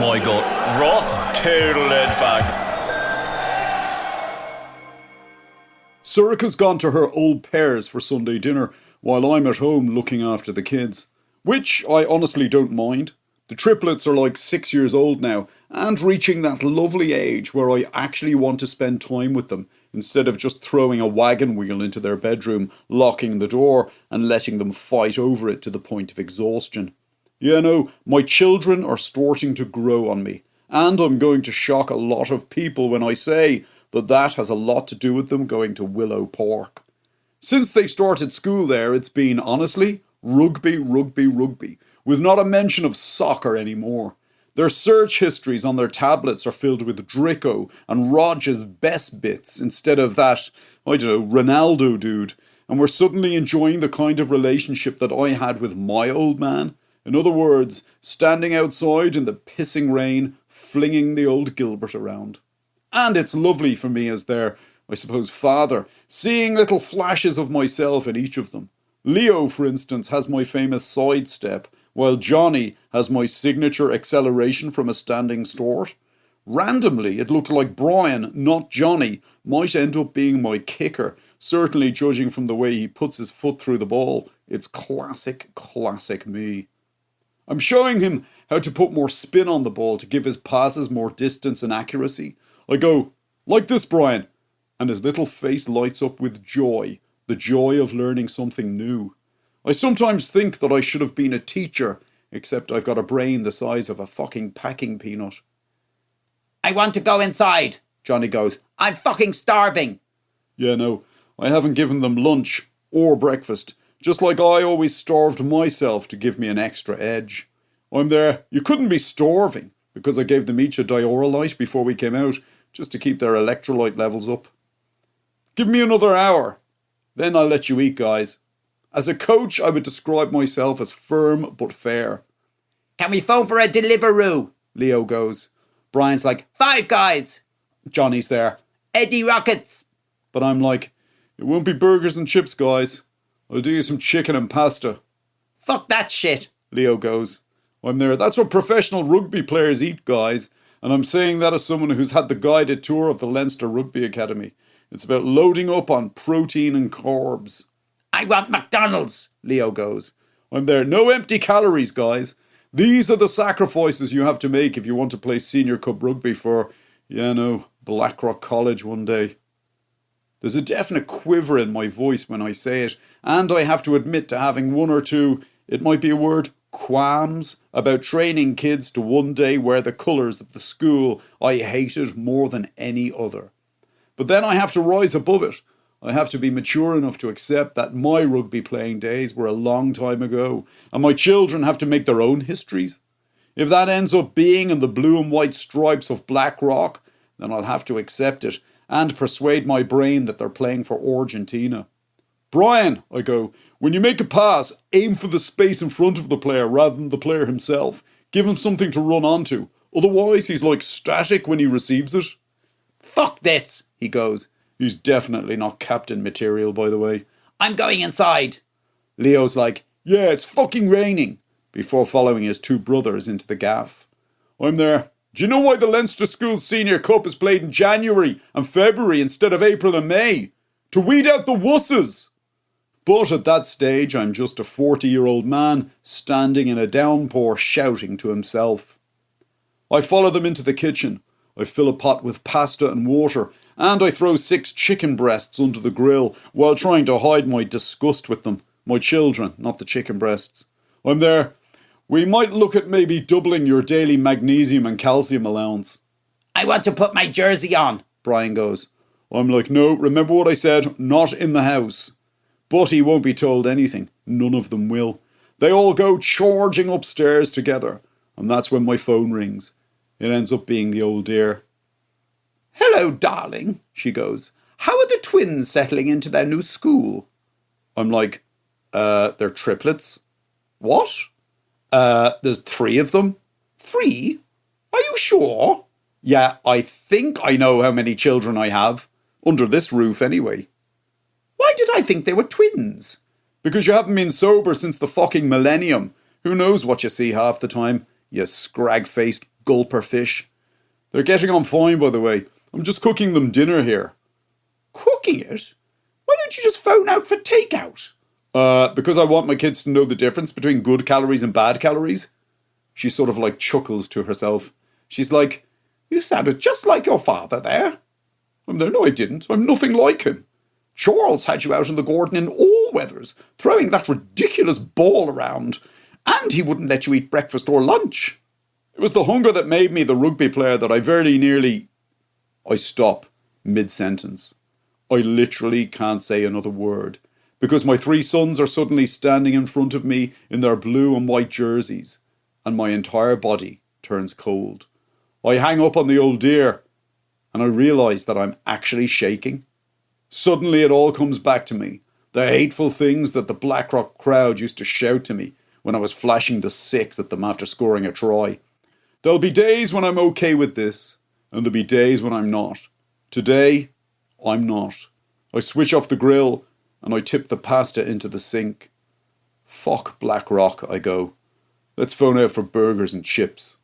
my god. Ross, toodle it back. Sorika's gone to her old pairs for Sunday dinner, while I'm at home looking after the kids. Which I honestly don't mind. The triplets are like 6 years old now, and reaching that lovely age where I actually want to spend time with them, instead of just throwing a wagon wheel into their bedroom, locking the door, and letting them fight over it to the point of exhaustion. You know, my children are starting to grow on me, and I'm going to shock a lot of people when I say that has a lot to do with them going to Willow Park. Since they started school there, it's been, honestly, rugby, rugby, rugby, with not a mention of soccer anymore. Their search histories on their tablets are filled with Drico and Rodge's best bits instead of that, I don't know, Ronaldo dude. And we're suddenly enjoying the kind of relationship that I had with my old man. In other words, standing outside in the pissing rain, flinging the old Gilbert around. And it's lovely for me as their, I suppose, father, seeing little flashes of myself in each of them. Leo, for instance, has my famous sidestep, while Johnny has my signature acceleration from a standing start. Randomly, it looks like Brian, not Johnny, might end up being my kicker, certainly judging from the way he puts his foot through the ball. It's classic, classic me. I'm showing him how to put more spin on the ball to give his passes more distance and accuracy. I go, like this, Brian, and his little face lights up with joy, the joy of learning something new. I sometimes think that I should have been a teacher, except I've got a brain the size of a fucking packing peanut. I want to go inside, Johnny goes. I'm fucking starving. Yeah, no, I haven't given them lunch or breakfast, just like I always starved myself to give me an extra edge. I'm there, you couldn't be starving, because I gave them each a Diorolite before we came out, just to keep their electrolyte levels up. Give me another hour, then I'll let you eat, guys. As a coach, I would describe myself as firm but fair. Can we phone for a Deliveroo? Leo goes. Brian's like, 5 Guys. Johnny's there. Eddie Rockets. But I'm like, it won't be burgers and chips, guys. I'll do you some chicken and pasta. Fuck that shit. Leo goes. I'm there. That's what professional rugby players eat, guys. And I'm saying that as someone who's had the guided tour of the Leinster Rugby Academy. It's about loading up on protein and carbs. I want McDonald's, Leo goes. I'm there. No empty calories, guys. These are the sacrifices you have to make if you want to play senior cup rugby for, Blackrock College one day. There's a definite quiver in my voice when I say it, and I have to admit to having one or two, it might be a word, qualms about training kids to one day wear the colours of the school I hated more than any other. But then I have to rise above it. I have to be mature enough to accept that my rugby playing days were a long time ago, and my children have to make their own histories. If that ends up being in the blue and white stripes of Blackrock, then I'll have to accept it and persuade my brain that they're playing for Argentina. Brian, I go, when you make a pass, aim for the space in front of the player rather than the player himself. Give him something to run onto. Otherwise, he's like static when he receives it. Fuck this, he goes. He's definitely not captain material, by the way. I'm going inside. Leo's like, yeah, it's fucking raining, before following his 2 brothers into the gaff. I'm there. Do you know why the Leinster School Senior Cup is played in January and February instead of April and May? To weed out the wusses! But at that stage, I'm just a 40-year-old man standing in a downpour shouting to himself. I follow them into the kitchen. I fill a pot with pasta and water, and I throw 6 chicken breasts under the grill while trying to hide my disgust with them. My children, not the chicken breasts. I'm there. We might look at maybe doubling your daily magnesium and calcium allowance. I want to put my jersey on, Brian goes. I'm like, no, remember what I said, not in the house. But he won't be told anything. None of them will. They all go charging upstairs together, and that's when my phone rings. It ends up being the old dear. Hello, darling, she goes. How are the twins settling into their new school? I'm like, they're triplets. What? There's 3 of them. 3? Are you sure? Yeah, I think I know how many children I have. Under this roof, anyway. Why did I think they were twins? Because you haven't been sober since the fucking millennium. Who knows what you see half the time, you scrag-faced gulper fish. They're getting on fine, by the way. I'm just cooking them dinner here. Cooking it? Why don't you just phone out for takeout? Because I want my kids to know the difference between good calories and bad calories. She sort of like chuckles to herself. She's like, You sounded just like your father there. No, I didn't. I'm nothing like him. Charles had you out in the garden in all weathers, throwing that ridiculous ball around, and he wouldn't let you eat breakfast or lunch. It was the hunger that made me the rugby player that I very nearly... I stop mid-sentence. I literally can't say another word, because my 3 sons are suddenly standing in front of me in their blue and white jerseys, and my entire body turns cold. I hang up on the old dear, and I realise that I'm actually shaking. Suddenly it all comes back to me, the hateful things that the Blackrock crowd used to shout to me when I was flashing the 6 at them after scoring a try. There'll be days when I'm okay with this, and there'll be days when I'm not. Today, I'm not. I switch off the grill, and I tip the pasta into the sink. Fuck Blackrock, I go. Let's phone out for burgers and chips.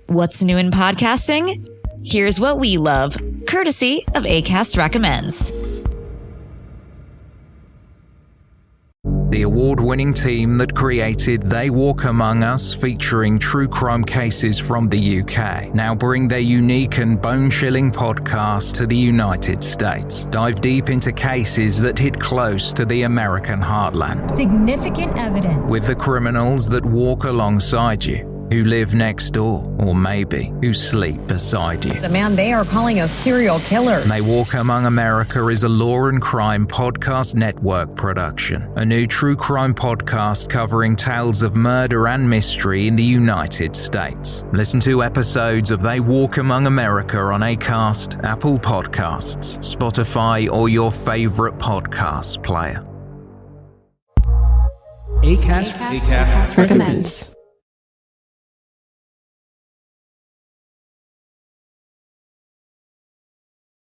What's new in podcasting? Here's what we love, courtesy of Acast Recommends. The award-winning team that created They Walk Among Us, featuring true crime cases from the UK, now bring their unique and bone-chilling podcast to the United States. Dive deep into cases that hit close to the American heartland. Significant evidence. With the criminals that walk alongside you, who live next door, or maybe who sleep beside you. The man they are calling a serial killer. They Walk Among America is a law and crime podcast network production, a new true crime podcast covering tales of murder and mystery in the United States. Listen to episodes of They Walk Among America on Acast, Apple Podcasts, Spotify, or your favorite podcast player. Acast recommends.